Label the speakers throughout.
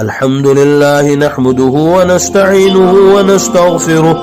Speaker 1: الحمد لله نحمده ونستعينه ونستغفره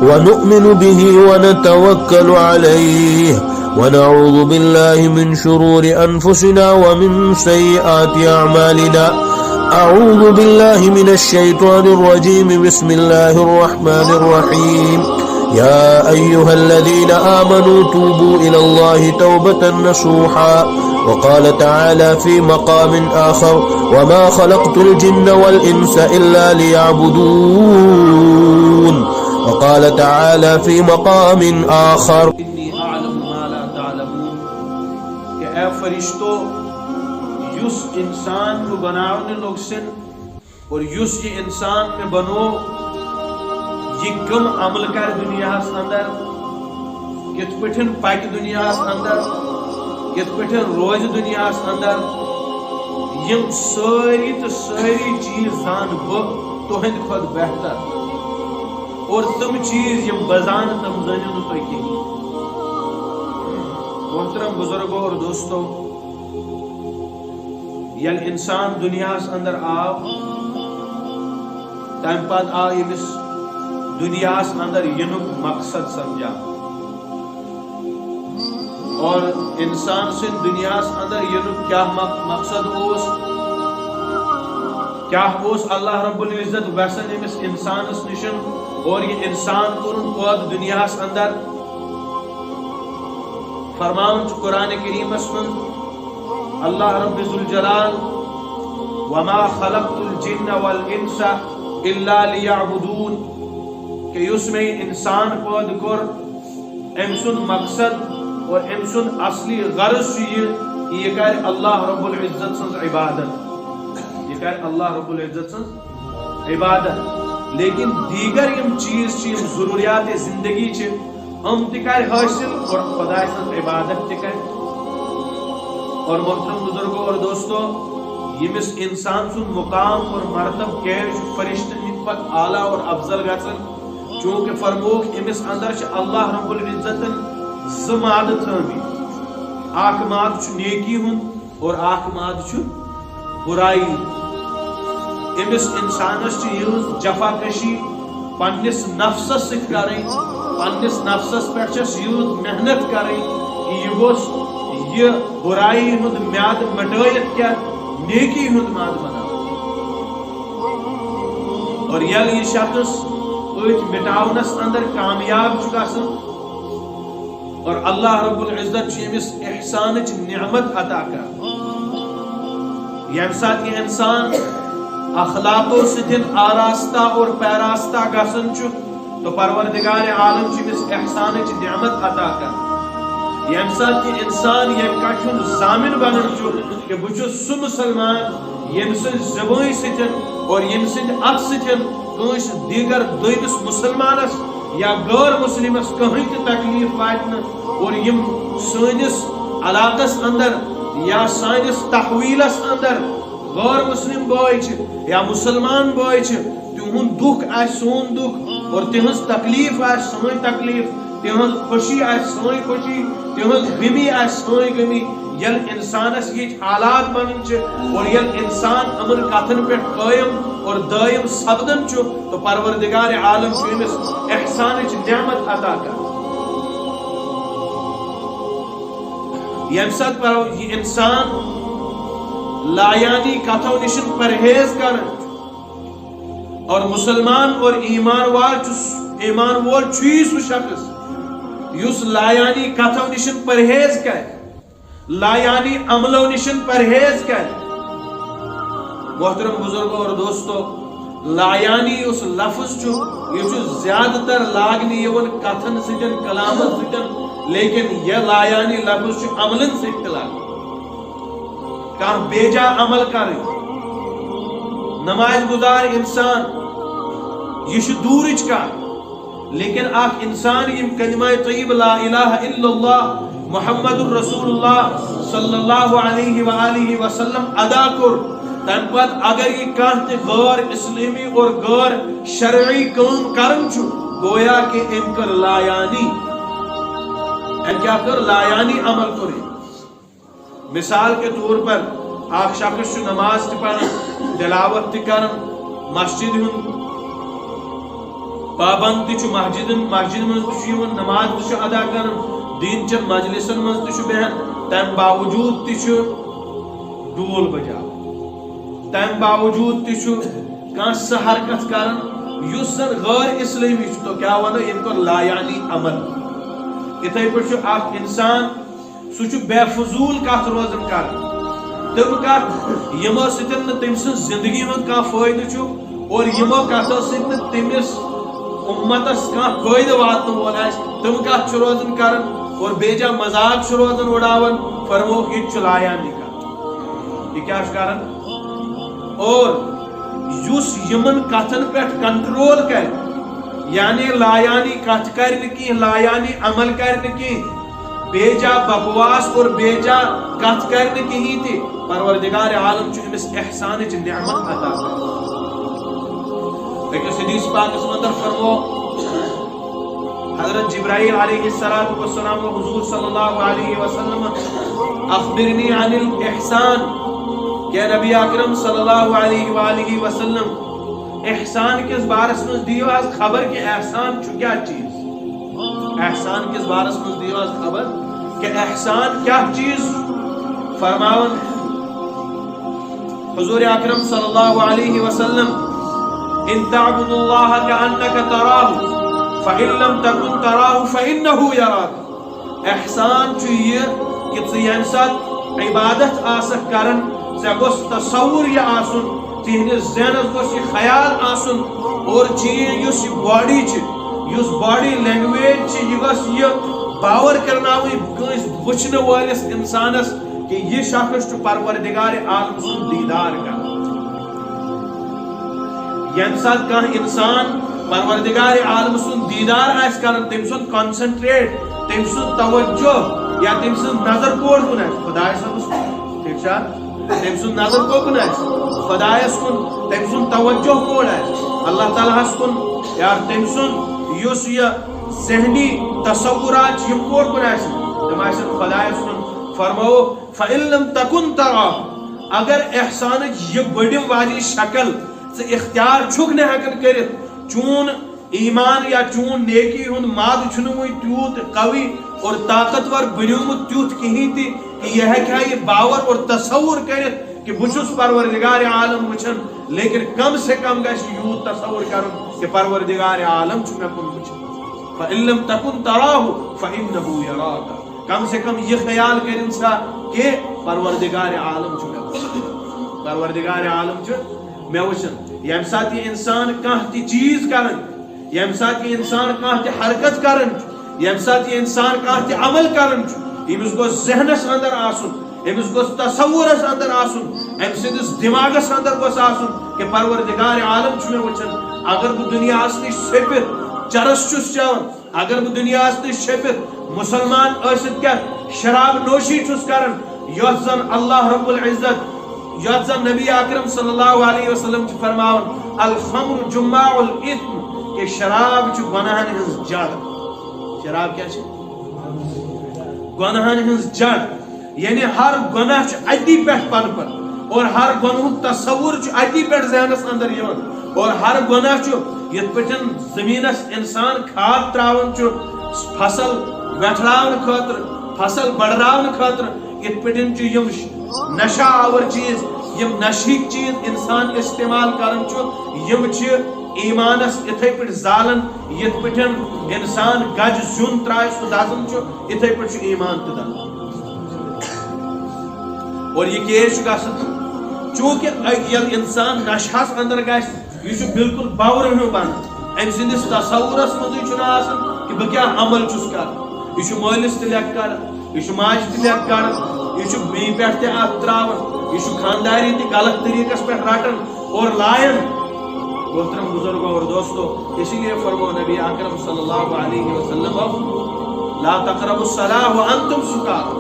Speaker 1: ونؤمن به ونتوكل عليه ونعوذ بالله من شرور أنفسنا ومن سيئات أعمالنا. أعوذ بالله من الشيطان الرجيم. بسم الله الرحمن الرحيم. يا أيها الذين آمنوا توبوا إلى الله توبة نصوحا. وقال تعالى في مقام آخر وما خلقت الجن والإنس إلا ليعبدون. وقال تعالى في مقام آخر
Speaker 2: إني أعلم ما لا تعلمون کہ اے فرشتو یس انسان کو بناؤنے لوگ سن اور یس یہ انسان میں بنو یہ کم عمل کر دنیا اندر کت پٹھن پک دنیا اندر کت پٹھن روز دنیا اندر یم ساری تو ساری چیز زان بہ تہند خود بہتر اور تم چیز یم بزان تم زانو تو کی. محترم بزرگوں اور دوستوں، یل انسان دنیا اندر آو تم پت آو یمس دنیا اندر ینک مقصد سمجھا اور انسان سے دنیا اندر ینک کیا مقصد کیا اللہ رب العزت ویسن امس انسان نشن اور یہ انسان کورن پود دنیا اندر فرمان قرآن کریم من اللہ رب ذوالجلال وما خلقت الجن والانس الا ليعبدون کہ اس میں انسان پود کر ام سن مقصد اور ام سن اصلی غرض یہ کر اللہ رب العزت سن عبادت، یہ کر اللہ رب العزت سن عبادت. لیکن دیگر یم چیز یم ضروریات زندگی ہم تکر حاصل اور خدا سن عبادت تکر. اور محترم بزرگوں اور دوستوں، یمس انسان سن مقام اور مرتب کیر فرشتن نسبت اعلیٰ اور افضل گژھن چونکہ فرموک امس اندر اللہ رب العزتن زماد تھومت. اخ ماد نیکی ہند اور اخ ماد برائی. امس انسانس یہز جفا کشی پنس نفسس ست کریں، پنس نفسس پہ یہز محنت کریں کہ یہ گوس یہ برائی ہند میاد مٹائت کیا نیکی ہند ماد بنا. اور یل یہ شخص مٹاونس اندر کامیاب گژھان اور اللہ رب العزت امس احسان نعمت عطا کر. یم سات یہ انسان اخلاقوں ستن آراستہ اور پیراستہ گژھان تو پروردگار عالم امس احسان نعمت عطا کر. یم سات یہ انسان یم کٹھن ضامن بنان کہ بہ سہ مسلمان یم سن زبان ستن اور یم سن ات ستن کنس دیگر دویمس مسلمانس یا غیر مسلمس کہیں تہ تکلیف وات اور یم سانس علاقس اندر یا سانس تحویلس اندر غیر مسلم بوائے یا مسلمان بوائے تہند دکھ آس سون دکھ اور تہذ تکلیف آس سون تکلیف، تہذ خوشی آس سون خوشی، تہذ غمی آس سون غمی. یل انسانس یہ حالات بنن اور یل انسان امن کتن پہ قائم اور دائم سپدن تو پروردگار عالم امس احسان نعمت عطا کر. یم سات یہ انسان لایانی کتھو نشن پرہیز کر اور مسلمان اور ایمان وول سہ شخص یس لایانی کتھو نشن پرہیز کر، لایانی عملو نشن پرہیز کر. محترم بزرگوں اور دوستو، لایانی اس لفظ یہ زیادہ تر لاگنی یون کتھن ستن کلامن ستن، لیکن یہ لایانی لفظ عملن ست لاگ. کان بیجا عمل کر نماز گزار انسان یہ دورچ کا، لیکن اخ انسان یم کلمہ طیب لا الہ الا اللہ محمد الرسول اللہ صلی اللہ علیہ وآلہ وسلم ادا کر تم پت اگر یہ کانت غیر اسلامی اور غیر شرعی کام کرن گویا کہ ام کر لایانی کیا کر لایانی عمل کرے. مثال کے طور پر اخ شخص نماز پڑھان تلاوت تہ کران مسجد ہند پابند تہ مسجد من تہ نماز تہ ادا کران دین چن مجلسن من تہ بہن تم باوجود تہ ڈول بجا تم باوجود تہ سہ حرکت کران یس زن غیر اسلامی تو کیا ونو یم کور لا یعنی عمل اتھے پہ اخ انسان سہ بے فضول کت روزان کر تم کت یمو ستن تم سن زندگی من کھانا فائدہ اور یمو کتو ستن تمس امتس کھانا فائدہ واتن وول آس تم کت روزان کران اور بیجا مذاق روزان اڑاون فرمو یہ لا یعنی کت یہ کیا کران اور یس یمن کتن پہ کنٹرول کر یعنی لا یعنی کت کر لا یعنی عمل کر بیجا بکواس اور بیجا کت کر کہیں تہ پروردگار عالم امس احسان نعمت عطا کر لیکن حدیث پاک اندر فرمو حضرت جبرائیل علیہ السلام و حضور صلی اللہ علیہ وسلم اخبرنی عن الاحسان کہ نبی اکرم صلی اللہ علیہ وآلہ وسلم احسان کس بارس میں دیو آز خبر کہ احسان چھو کیا چیز احسان کس بارس میں دیو آز خبر کہ احسان کیا چیز فرماون حضور اکرم صلی اللہ علیہ وسلم ان تعبد اللہ کأنک تراہ فإن لم تكن تراہ فإنه یراک احسان چھو یہ کہ یم سات عبادت آسک کرن گوس تصور یہ آسن تہندس ذہنس گوس یہ خیال آسن اور چین اس باڈی اس باڈی لینگویج یہ گوس یہ باور کرناوی کس وچھن والس انسانس کہ یہ شخص پروردگار عالم سن دیدار کر یم سات کان انسان پروردگار عالم سن دیدار آس کرن تم سن کنسنٹریٹ تم سن توجہ یا تم سن نظر کوڑ کن خدا صاحب ٹھیک ہے تم سن نظر کوکن خدایس کن تم سن توجہ کوڑ اللہ تعالیٰ کن یار تم سن یس یہ ذہنی تصورات یم کوڑ کن تم خدایس کن فرمو فإن لم تكن تراہ اگر احسان یہ بڑم والی شکل سے اختیار چھک نہ ہکن کرت چون ایمان یا چون نیکی ہند ماد چھنوی تیوت قوی اور طاقتور بنیومت تیوت کہیں تھی کہ یہ ہے کہ یہ باور اور تصور کرت کہ بچس پروردگار عالم وچھن لیکن کم سے کم گش یوت تصور کرن کہ پروردگار عالم چھ میں کن وچھن فإن لم تكن تراہ فإنه یراک کم سے کم یہ خیال کر انسان کہ پروردگار عالم چھ میں پروردگار عالم چھ میں وچھن یم سات یہ انسان کانہ تی چیز کرن یم سات یہ انسان کانہ تی حرکت کرن یم سات یہ انسان کانہ تی عمل کرن امس گو ذہنس اندر آسن امس گو تصورس اندر آسن ام سندس دماغس اندر گوس آسن کہ پروردگار عالم چھ میں وچھن اگر بہ دنیا نش سپر چرس چھس چون اگر بہ دنیا نش سپر مسلمان ٲسِتھ کیا شراب نوشی چھس کرن یتھ زن اللہ رب العزت یتھ زن نبی اکرم صلی اللہ علیہ وسلم چھ فرماون الخمر جماع الاثم کہ شراب چھ گناہن ہنز جڑ شراب کیا چھ گناہن ہنز جڑ یعنی ہر گناہ چھ اتی پیٹھ پن پر اور ہر گناہ تصور چھ اتی پیٹھ ذہنس اندر یون اور ہر گناہ چھ یت پٹن زمینس انسان کھاد تراون چھ فصل وٹھراون خاطر فصل بڑھراون خاطر یت پٹن چھ یم نشہ آور چیز یم نشیک چیز انسان استعمال کرن چھ یم چھ ایمانس اتھے پٹ زالن یت پٹن انسان گج زون ترائے سو دازن چھ اتھے پٹ چھ ایمان تدن اور یہ کیش گژھن چونکہ یل انسان نشہس اندر گژھِ یہ چھ بالکل باور ہیو بن ام سندس تصورس مزے چھ آسان کہ بہ کیا عمل چھس کر یہ چھ مالس تہ لیکھ کر یہ چھ ماج تہ لیکھ کر یہ چھ بی پیٹھ تہ ات تراون یہ چھ خانداری تہ غلط طریقس پہ رٹن اور لائن محترم بزرگوں اور دوستو اسی لیے فرمو نبی اکرم صلی اللہ علیہ وسلم لا تقربوا الصلاۃ وانتم سکار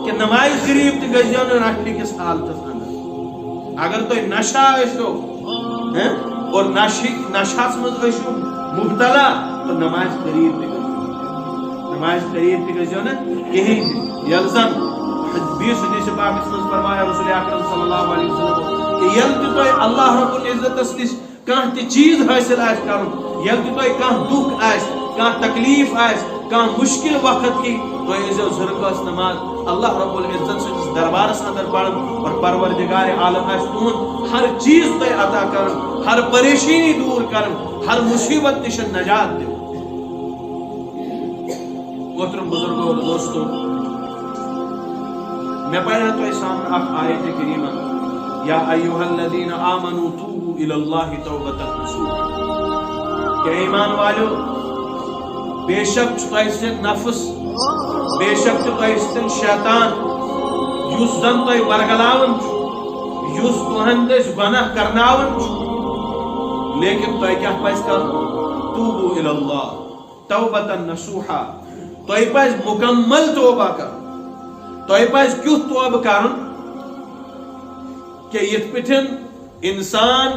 Speaker 2: کہ نماز قریب تہ گژھو نہ رٹنہ کس حالتس اندر اگر تو نشہ ٲسو اور نشہس مز ٲسو مبتلا تو نماز قریب تہ نماز قریب تہ گژھو نہ کہین یل زن بیس حدیث پاک مز فرمایا رسول اکرم صلی اللہ علیہ وسلم کہ یل تہ اللہ رب العزت نش کانٛہہ تہ چیز حاصل آسہِ کرُن، یل تہ کانٛہہ دُکھ آسہِ، کانٛہہ تکلیف آسہِ، کانٛہہ مشکل وقت کی تو ایزو زرگاس نماز اللہ رب العزت سندس دربارس اندر پڑھن اور پروردگار عالم آسہِ تُہُنٛد ہر چیز تۄہہِ عطا کرن، ہر پریشانی دور کرن، ہر مصیبت نش نجات دِوان۔ محترم بزرگوں اور دوستوں، میں پڑھ رہا تو سامنے اخ آیت کریمہ، یا ایھا الذین آمنوا توبوا الی اللہ توبۃ نصوحا، کہ ایمان والو بے شک تۄہہِ سۭتۍ نفس، بے شک تۄہہِ سۭتۍ شیطان یُس زن تۄہہِ ورگلاوان چھُ، یُس تُہنٛدِ دٔسۍ گۄناہ کرناوان چھُ، لیکن تۄہہِ کیٛاہ پزِ کرُن؟ توبوا الی اللہ توبۃ نصوحا، تۄہہِ پزِ مکمل توبہ کرُن۔ تۄہہِ پزِ کیُتھ توبہ کرُن کہ یِتھ پٲٹھۍ انسان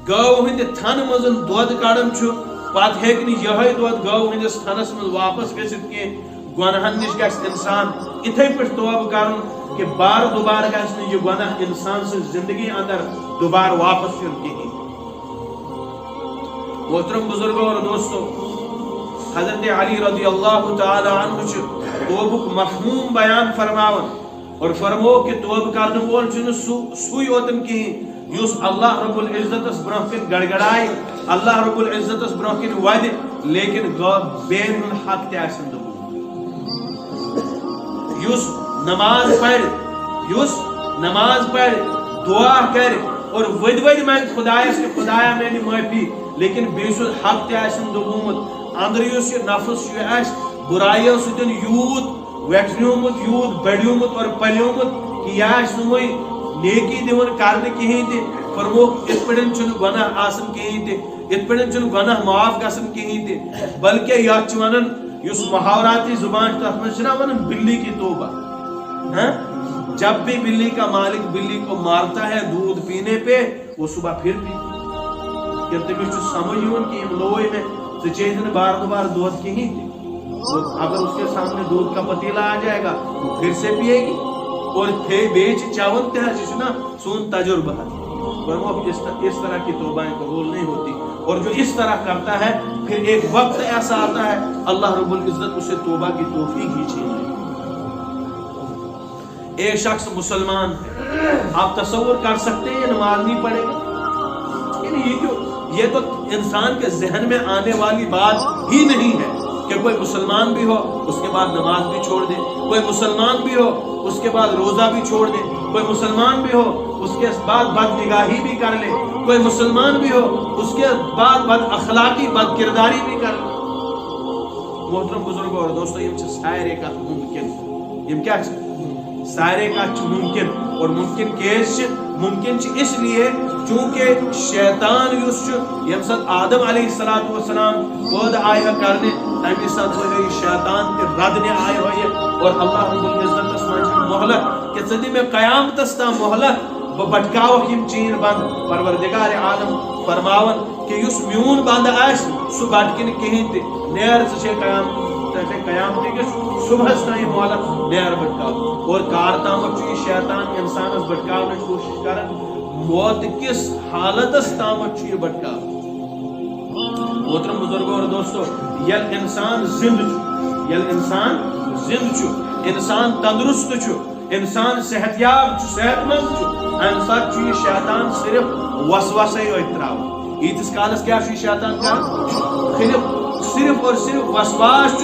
Speaker 2: گٲو ہٕنٛدِ تھنہٕ منٛز دۄد کڑان چھُ، پتہٕ ہیٚکہِ نہٕ یِہوٚے دۄد گٲو ہٕنٛدِس تھنس منٛز واپس گٔژھِتھ کینٛہہ، گۄنہن نِش گژھِ انسان اِتھے پٲٹھۍ توبہ کرُن کہ بار دُبارٕ گژھِ نہٕ یہِ گۄناہ انسان سٕنٛز زندگی اندر دوبارٕ واپس یُن کِہیٖنۍ۔ محترم بزرگوں اور دوستو، حضرت علی رضی اللہ تعالی عنہ چھُ توبُک مفہوم بیان فرماون اور فرمو کہ توبہ کرنے وول چھُنہٕ سُے یوتن کِہیٖنۍ یُس اللہ رب العزتس برونٛہہ کن گڑگڑایہِ، اللہ رب العزتس برونٛہہ کن ودِ، لیکن بیٚین ہُنٛد حق تہِ آسن دوٚپمُت، یُس نماز پڑِ دعا کرِ اور ودِ منٛگہِ خدایس کہ خدایا میانہِ معافی، لیکن بیٚیہِ سُنٛد حق تہِ آسن دوٚپمُت، اندر یُس یہِ نفس چھُ آسہِ برایو سۭتۍ یوٗت ویٹھنیومُت، یوٗت بڑیومُت اور پلیومُت کہ یہِ آسہِ نہٕ وۄنۍ نیکی دِوان کرنہٕ کِہیٖنۍ تہِ، فرموکھ یِتھ پٲٹھۍ چھُنہٕ گۄناہ آسان کِہیٖنۍ تہِ، یِتھ پٲٹھۍ چھُنہٕ گۄناہ معاف گژھان کِہیٖنۍ تہِ، بلکہ یتھ چھِ ونان یُس محاوراتی زبان چھِ تتھ منٛز چھِنہ ونان بلی کی توبہ، جب بھی بلی کا مالک بلی کو مارتا ہے دودھ پینے پہ وہ صبح پھر پیتی، کہ تٔمِس چھُ سمجھ یِوان کہ یِم لوے مےٚ، ژٕ چیٚیہِ نہٕ بار دُبار دۄد کِہیٖنۍ تہِ، اگر اس کے سامنے دودھ کا پتیلا آ جائے گا وہ پھر سے پیے گی، اور بیچ چاون تہ نا سون تجربہ اس طرح کی توبائیں قبول نہیں ہوتی، اور جو اس طرح کرتا ہے پھر ایک وقت ایسا آتا ہے اللہ رب العزت اسے توبہ کی توفیق ہی چھین لے۔ ایک شخص مسلمان ہے، آپ تصور کر سکتے ہیں یہ نماز نہیں پڑھے گا، یعنی یہ تو انسان کے ذہن میں آنے والی بات ہی نہیں ہے کہ کوئی مسلمان بھی ہو اس کے بعد نماز بھی چھوڑ دے، کوئی مسلمان بھی ہو اس کے بعد روزہ بھی چھوڑ دے، کوئی مسلمان بھی ہو اس کے بعد بد نگاہی بھی کر لے، کوئی مسلمان بھی ہو اس کے بعد بد اخلاقی بد کرداری بھی کر لے۔ محترم بزرگوں اور دوستو، یہ سارے کا ممکن، یہ کیا سارے کا ممکن، اور ممکن کیس ممکن اس لیے چونکہ شیطان یم سات آدم علیہ السلام پود آئے کرنے تمہ سات ہوئی شیطان کے ردنے آئے ہوئے، اور اللہ رب العزت من مہلت کہ ژٕ دِ مےٚ قیامتس تام مہلت، بہ بٹکاوکھ یم چین بند۔ پروردگار عالم فرماون کہ یس میون بند آس سہ بٹکہ نہٕ کہین تہ، نیر ژے قیامت کس صبحس تام مہلت، نیر بٹکاو، اور کار تامت یہ شیطان انسانس بٹکاونٕچ کوشش کران، موت کس حالتس تامت یہ بٹکاو۔ محترم بزرگوں اور دوستو، یل انسان زند انسان تندرست انسان صحت یاب صحت مند امہ سات یہ شیطان صرف وسوسے یوت تراوان۔ ییتس کالس کیا شیطان کر صرف اور صرف وسواس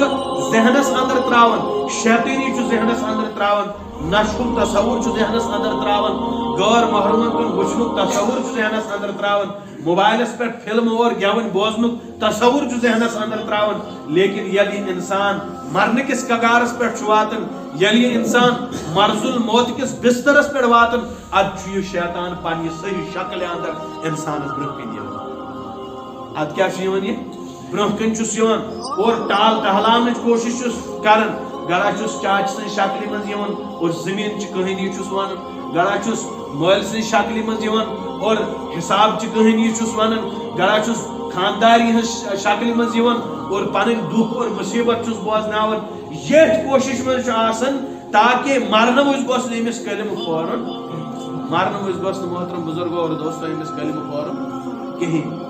Speaker 2: ذہنس اندر تراوان، شیطانی ذہنس اندر تراوان، نشک تصور ذہنس اندر تراوان، غیر محرمن کن وچنک تصور ذہنس اندر تراوان، موبائلس پہ فلم اور گیون بوزنک تصور ذہنس اندر تراوان۔ لیکن یل یہ انسان مرنے کس کگارس پہ واتن، یل یہ انسان مرض الموت کس بسترس پہ واتن، اد یہ شیطان پنہ صحیح شکل اندر انسانس برہ کن اد کیا یہ برہ کن اور ٹال ٹہلان کوشش کران، گڑا چاچ سن شکل مز اور زمین چہ کہانی ون، گڑا مل سن شکل مز اور حساب چہ کہانی ون، گڑا خانداری ہز شکل مز اور پن دکھ اور مصیبت بوزناون، یہ کوشش مز تاکہ مرن وز گوس امس کلم فوراً مارن وز گوس محترم بزرگو اور دوستو امس کلمہ پورن کہین